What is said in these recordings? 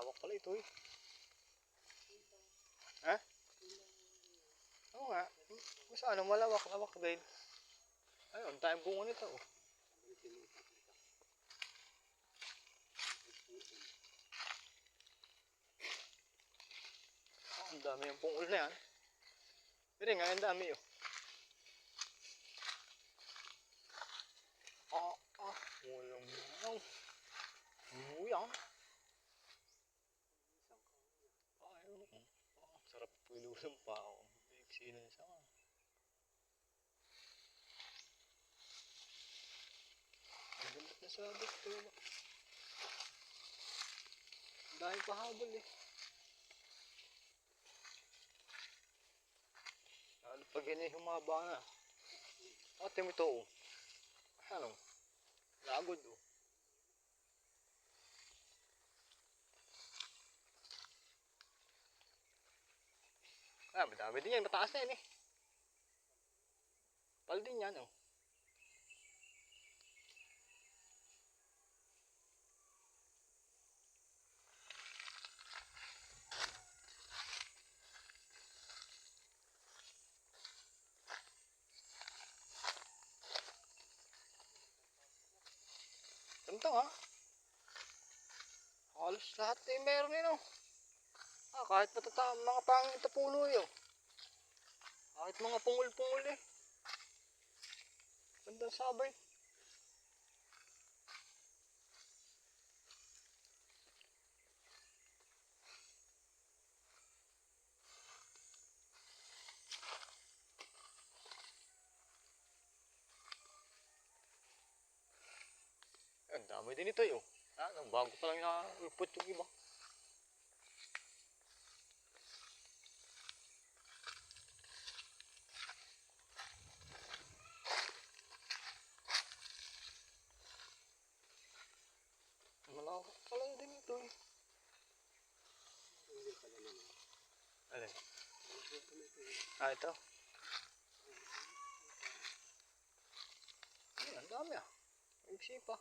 Lawak pala ito eh. Ha? Oo nga. Mas ano, malawak-lawak din. Ayun, tayong bunga nito oh. Oh, ang dami yung pungol na yan. Pero nga, ang dami oh. Walang manang. Buyang. Ayun. Sarap pilusan pa ako. Iksi na siya. Ang ganda na sabit ko. Dahil pahabol eh. Lalo pag ganyan humaba na. Ate mo ito oh. Ano? Lagod oh. Madami din yan. Mataas na yan eh. Pal din yan oh. Tantang ha. Halos lahat eh meron yun oh. Kahit mga pangit na puno yun. Kahit mga pungol-pungol eh. Gandang sabay. Ang dami din ito yun. Bago pa lang na-upot yung iba. Malawak pala din ito eh. Alin? Ito. Ang dami ah. Iksi pa.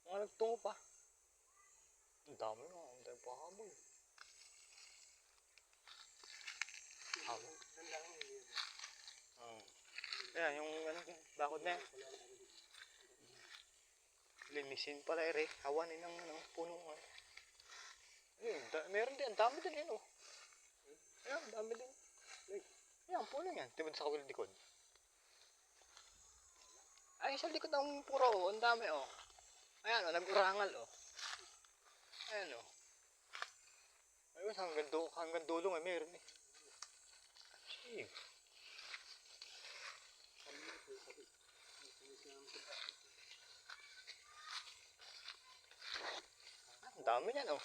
Mga nagtungo pa. Ang dami nga. Ang dami pa habol. Habol. Ayan, yung bakod na yan. Linisin pala ere. Hawanin ng puno. Ayun, meron din. Ang dami din yun oh. Ayan, ang dami din. Ayan, puno yan. Tibad sa kawilang likod. Ay, sa likod ng puro oh. Ang dami oh. Ayan oh, nag-urangal oh. Ayan oh. Ayun, hanggang dulo nga meron eh. Sige. Ang dami yan oh.